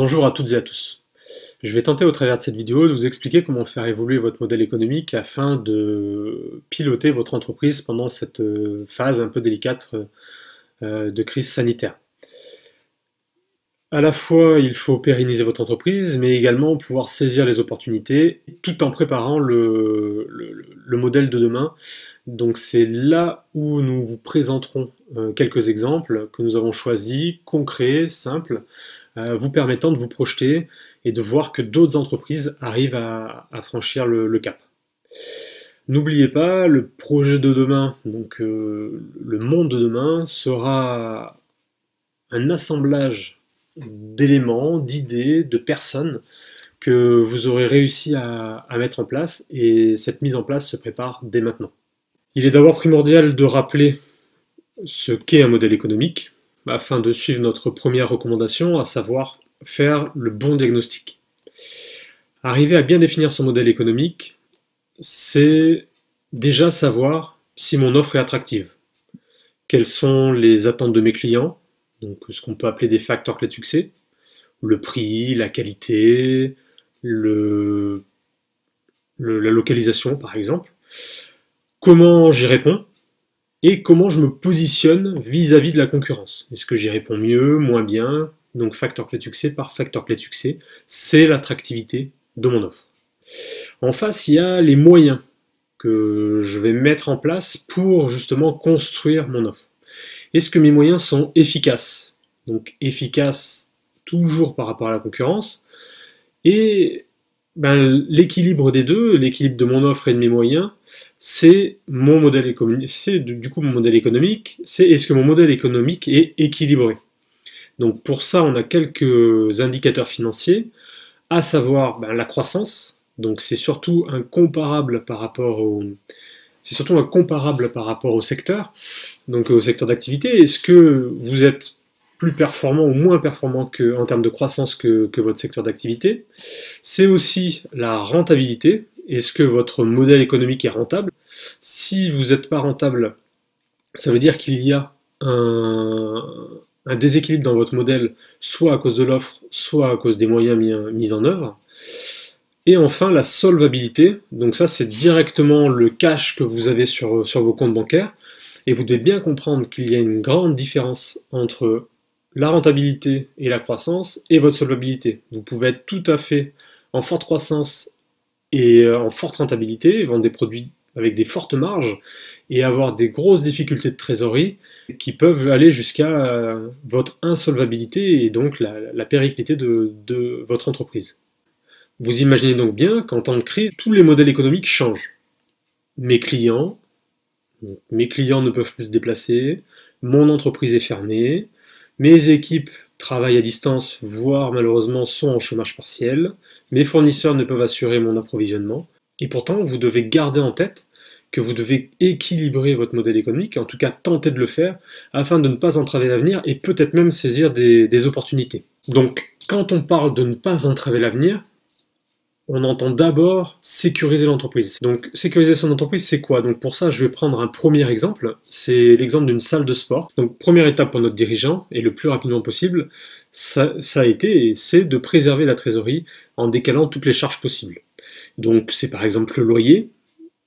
Bonjour à toutes et à tous. Je vais tenter au travers de cette vidéo de vous expliquer comment faire évoluer votre modèle économique afin de piloter votre entreprise pendant cette phase un peu délicate de crise sanitaire. À la fois, il faut pérenniser votre entreprise, mais également pouvoir saisir les opportunités tout en préparant le modèle de demain. Donc c'est là où nous vous présenterons quelques exemples que nous avons choisis, concrets, simples, vous permettant de vous projeter et de voir que d'autres entreprises arrivent à franchir le cap. N'oubliez pas, le projet de demain, donc le monde de demain, sera un assemblage d'éléments, d'idées, de personnes que vous aurez réussi à mettre en place, et cette mise en place se prépare dès maintenant. Il est d'abord primordial de rappeler ce qu'est un modèle économique, afin de suivre notre première recommandation, à savoir faire le bon diagnostic. Arriver à bien définir son modèle économique, c'est déjà savoir si mon offre est attractive. Quelles sont les attentes de mes clients, donc ce qu'on peut appeler des facteurs clés de succès, le prix, la qualité, la localisation par exemple, comment j'y réponds, et comment je me positionne vis-à-vis de la concurrence. Est-ce que j'y réponds mieux, moins bien? Donc facteur clé de succès par facteur clé de succès, c'est l'attractivité de mon offre. En face, il y a les moyens que je vais mettre en place pour justement construire mon offre. Est-ce que mes moyens sont efficaces? Donc efficaces toujours par rapport à la concurrence, et l'équilibre des deux, l'équilibre de mon offre et de mes moyens, c'est mon modèle économique. C'est du coup mon modèle économique. C'est est-ce que mon modèle économique est équilibré? Donc pour ça, on a quelques indicateurs financiers, à savoir la croissance. Donc c'est surtout un comparable par rapport au secteur, donc au secteur d'activité. Est-ce que vous êtes plus performant ou moins performant en termes de croissance que votre secteur d'activité? C'est aussi la rentabilité. Est-ce que votre modèle économique est rentable? Si vous n'êtes pas rentable, ça veut dire qu'il y a un déséquilibre dans votre modèle, soit à cause de l'offre, soit à cause des moyens mis en œuvre. Et enfin, la solvabilité. Donc ça, c'est directement le cash que vous avez sur vos comptes bancaires. Et vous devez bien comprendre qu'il y a une grande différence entre la rentabilité et la croissance et votre solvabilité. Vous pouvez être tout à fait en forte croissance et en forte rentabilité, vendre des produits avec des fortes marges et avoir des grosses difficultés de trésorerie qui peuvent aller jusqu'à votre insolvabilité et donc la périclité de votre entreprise. Vous imaginez donc bien qu'en temps de crise, tous les modèles économiques changent. Mes clients ne peuvent plus se déplacer, mon entreprise est fermée, mes équipes travaillent à distance, voire malheureusement sont en chômage partiel, mes fournisseurs ne peuvent assurer mon approvisionnement, et pourtant vous devez garder en tête que vous devez équilibrer votre modèle économique, en tout cas tenter de le faire, afin de ne pas entraver l'avenir et peut-être même saisir des opportunités. Donc quand on parle de ne pas entraver l'avenir, on entend d'abord sécuriser l'entreprise. Donc sécuriser son entreprise, c'est quoi? Donc pour ça, je vais prendre un premier exemple, c'est l'exemple d'une salle de sport. Donc première étape pour notre dirigeant, et le plus rapidement possible, ça a été et c'est de préserver la trésorerie en décalant toutes les charges possibles. Donc c'est par exemple le loyer,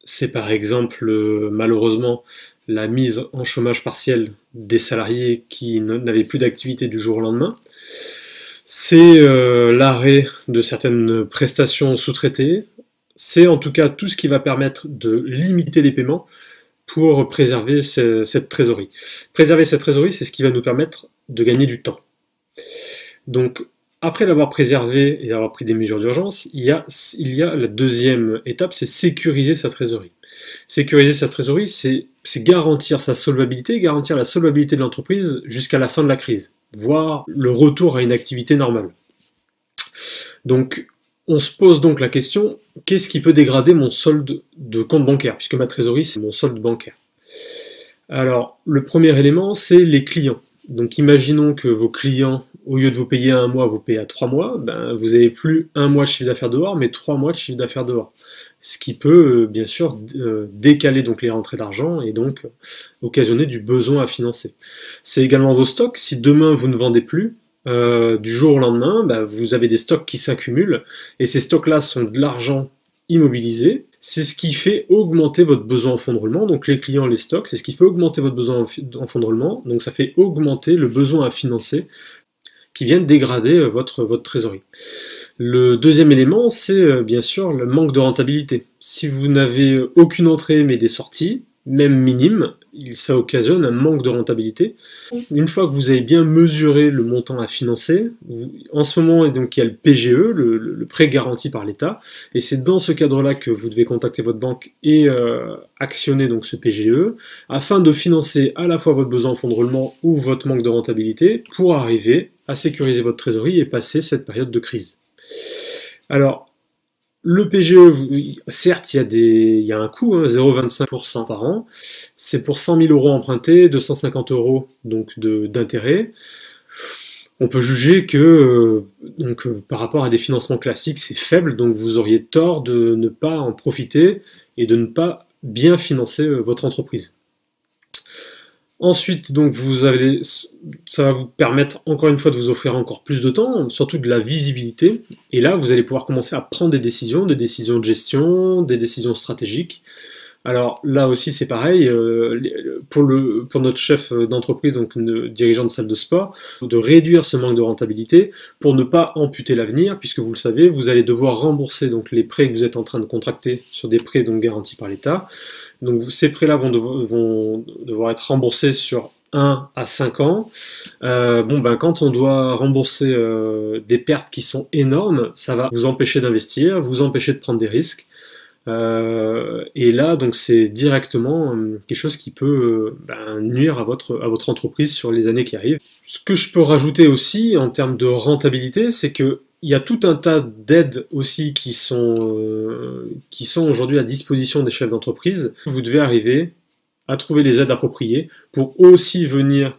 c'est par exemple malheureusement la mise en chômage partiel des salariés qui n'avaient plus d'activité du jour au lendemain. C'est l'arrêt de certaines prestations sous-traitées, c'est en tout cas tout ce qui va permettre de limiter les paiements pour préserver cette trésorerie. Préserver cette trésorerie, c'est ce qui va nous permettre de gagner du temps. Donc, après l'avoir préservé et avoir pris des mesures d'urgence, il y a la deuxième étape, c'est sécuriser sa trésorerie. Sécuriser sa trésorerie, c'est garantir sa solvabilité, garantir la solvabilité de l'entreprise jusqu'à la fin de la crise, voire le retour à une activité normale. Donc, on se pose donc la question, qu'est-ce qui peut dégrader mon solde de compte bancaire, puisque ma trésorerie, c'est mon solde bancaire. Alors, le premier élément, c'est les clients. Donc, imaginons que vos clients, au lieu de vous payer à 1 mois, vous payez à 3 mois, vous n'avez plus 1 mois de chiffre d'affaires dehors, mais 3 mois de chiffre d'affaires dehors. Ce qui peut, bien sûr, décaler donc les rentrées d'argent et donc occasionner du besoin à financer. C'est également vos stocks. Si demain vous ne vendez plus, du jour au lendemain, bah, vous avez des stocks qui s'accumulent, et ces stocks-là sont de l'argent immobilisé. C'est ce qui fait augmenter votre besoin en fonds de roulement, donc les clients, les stocks, c'est ce qui fait augmenter votre besoin en fonds de roulement, donc ça fait augmenter le besoin à financer, qui vient dégrader votre trésorerie. Le deuxième élément, c'est bien sûr le manque de rentabilité. Si vous n'avez aucune entrée mais des sorties, même minimes, ça occasionne un manque de rentabilité. Une fois que vous avez bien mesuré le montant à financer, en ce moment, donc, il y a le PGE, le prêt garanti par l'État, et c'est dans ce cadre-là que vous devez contacter votre banque et actionner donc ce PGE, afin de financer à la fois votre besoin en fonds de roulement ou votre manque de rentabilité, pour arriver à sécuriser votre trésorerie et passer cette période de crise. Alors, le PGE, certes, il y a un coût, 0,25% par an. C'est pour 100 000 euros empruntés, 250 euros donc d'intérêt. On peut juger que par rapport à des financements classiques, c'est faible, donc vous auriez tort de ne pas en profiter et de ne pas bien financer votre entreprise. Ensuite, donc ça va vous permettre encore une fois de vous offrir encore plus de temps, surtout de la visibilité. Et là, vous allez pouvoir commencer à prendre des décisions de gestion, des décisions stratégiques. Alors là aussi, c'est pareil, pour notre chef d'entreprise, donc dirigeant de salle de sport, de réduire ce manque de rentabilité pour ne pas amputer l'avenir, puisque vous le savez, vous allez devoir rembourser donc les prêts que vous êtes en train de contracter sur des prêts donc garantis par l'État. Donc ces prêts-là vont devoir être remboursés sur 1 à 5 ans. Quand on doit rembourser des pertes qui sont énormes, ça va vous empêcher d'investir, vous empêcher de prendre des risques. Et là, donc, c'est directement quelque chose qui peut nuire à votre entreprise sur les années qui arrivent. Ce que je peux rajouter aussi en termes de rentabilité, c'est que il y a tout un tas d'aides aussi qui sont aujourd'hui à disposition des chefs d'entreprise. Vous devez arriver à trouver les aides appropriées pour aussi venir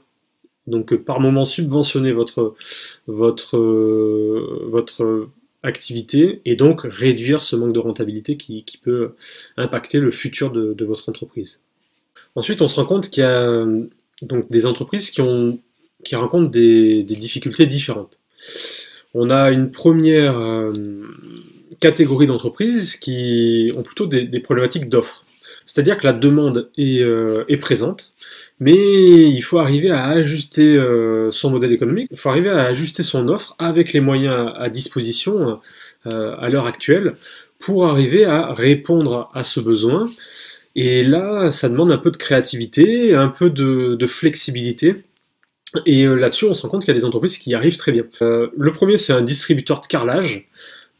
donc par moment subventionner votre activité et donc réduire ce manque de rentabilité qui peut impacter le futur de votre entreprise. Ensuite, on se rend compte qu'il y a donc des entreprises qui rencontrent des difficultés différentes. On a une première catégorie d'entreprises qui ont plutôt des problématiques d'offres. C'est-à-dire que la demande est présente, mais il faut arriver à ajuster son modèle économique, il faut arriver à ajuster son offre avec les moyens à disposition à l'heure actuelle pour arriver à répondre à ce besoin. Et là, ça demande un peu de créativité, un peu de flexibilité. Et là-dessus, on se rend compte qu'il y a des entreprises qui y arrivent très bien. Le premier, c'est un distributeur de carrelage.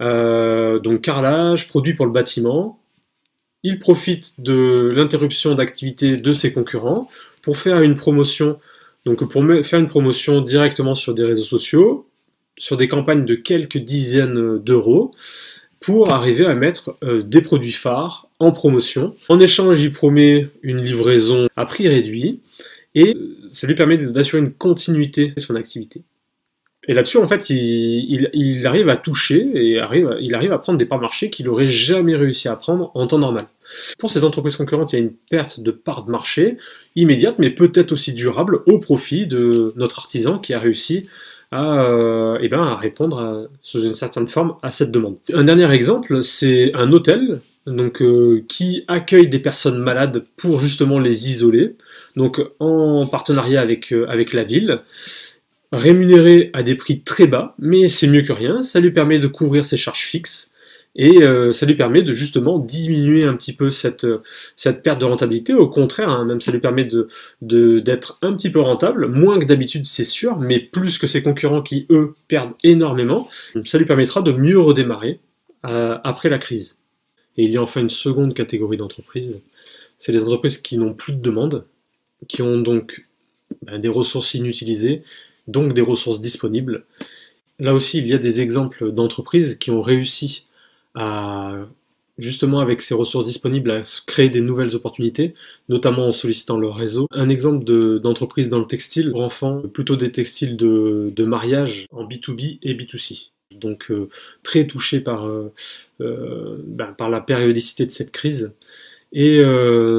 Donc carrelage, produit pour le bâtiment. Il profite de l'interruption d'activité de ses concurrents pour faire une promotion, directement sur des réseaux sociaux, sur des campagnes de quelques dizaines d'euros, pour arriver à mettre des produits phares en promotion. En échange, il promet une livraison à prix réduit, et ça lui permet d'assurer une continuité de son activité. Et là-dessus, en fait, il arrive à toucher et il arrive à prendre des parts de marché qu'il n'aurait jamais réussi à prendre en temps normal. Pour ces entreprises concurrentes, il y a une perte de parts de marché immédiate, mais peut-être aussi durable, au profit de notre artisan qui a réussi à répondre sous une certaine forme à cette demande. Un dernier exemple, c'est un hôtel qui accueille des personnes malades pour justement les isoler, donc en partenariat avec la ville, rémunéré à des prix très bas, mais c'est mieux que rien, ça lui permet de couvrir ses charges fixes, et ça lui permet de justement diminuer un petit peu cette perte de rentabilité. Au contraire, même ça lui permet d'être un petit peu rentable, moins que d'habitude c'est sûr, mais plus que ses concurrents qui eux perdent énormément. Ça lui permettra de mieux redémarrer après la crise. Et il y a enfin une seconde catégorie d'entreprises, c'est les entreprises qui n'ont plus de demande, qui ont donc des ressources inutilisées, donc des ressources disponibles. Là aussi, il y a des exemples d'entreprises qui ont réussi à, justement avec ces ressources disponibles, à créer des nouvelles opportunités, notamment en sollicitant leur réseau. Un exemple d'entreprise dans le textile pour enfants, plutôt des textiles de mariage en B2B et B2C. Donc très touché par la périodicité de cette crise. Et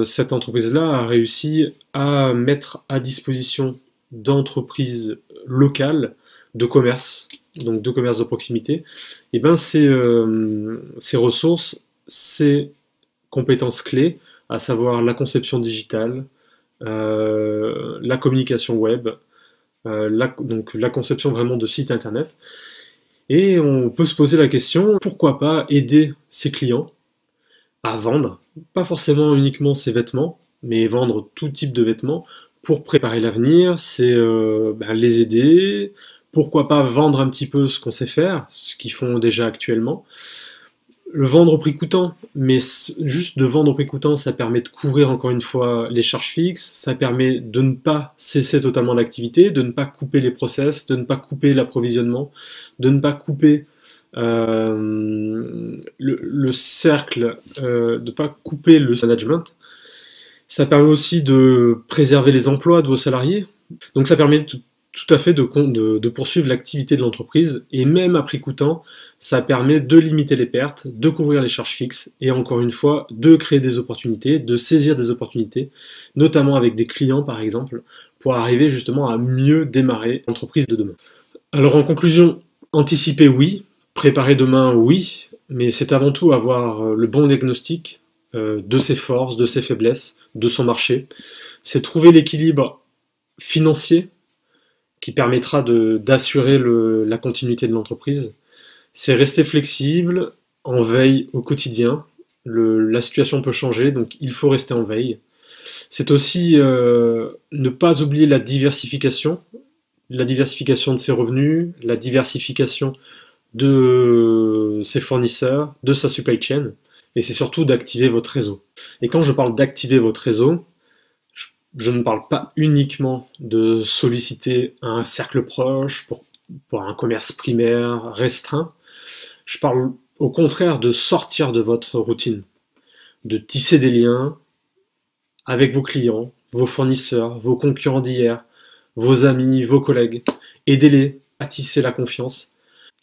cette entreprise-là a réussi à mettre à disposition d'entreprises locales de commerce, donc de commerce de proximité, et ben ces ressources, ces compétences clés, à savoir la conception digitale, la communication web, donc la conception vraiment de sites internet. Et on peut se poser la question, pourquoi pas aider ses clients à vendre, pas forcément uniquement ses vêtements, mais vendre tout type de vêtements pour préparer l'avenir, c'est les aider, pourquoi pas vendre un petit peu ce qu'on sait faire, ce qu'ils font déjà actuellement, le vendre au prix coûtant, mais juste de vendre au prix coûtant, ça permet de couvrir encore une fois les charges fixes, ça permet de ne pas cesser totalement l'activité, de ne pas couper les process, de ne pas couper l'approvisionnement, de ne pas couper le cercle, de ne pas couper le management. Ça permet aussi de préserver les emplois de vos salariés. Donc ça permet tout à fait de poursuivre l'activité de l'entreprise, et même à prix coûtant, ça permet de limiter les pertes, de couvrir les charges fixes, et encore une fois, de créer des opportunités, de saisir des opportunités, notamment avec des clients par exemple, pour arriver justement à mieux démarrer l'entreprise de demain. Alors en conclusion, anticiper oui, préparer demain oui, mais c'est avant tout avoir le bon diagnostic de ses forces, de ses faiblesses, de son marché. C'est trouver l'équilibre financier qui permettra d'assurer la continuité de l'entreprise. C'est rester flexible, en veille au quotidien. La situation peut changer, donc il faut rester en veille. C'est aussi ne pas oublier la diversification de ses revenus, la diversification de ses fournisseurs, de sa supply chain, et c'est surtout d'activer votre réseau. Et quand je parle d'activer votre réseau, je ne parle pas uniquement de solliciter un cercle proche pour un commerce primaire restreint. Je parle au contraire de sortir de votre routine, de tisser des liens avec vos clients, vos fournisseurs, vos concurrents d'hier, vos amis, vos collègues. Aidez-les à tisser la confiance.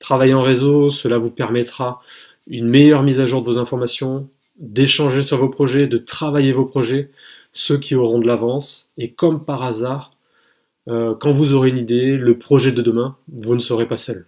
Travailler en réseau, cela vous permettra une meilleure mise à jour de vos informations, d'échanger sur vos projets, de travailler vos projets, ceux qui auront de l'avance, et comme par hasard, quand vous aurez une idée, le projet de demain, vous ne serez pas seul.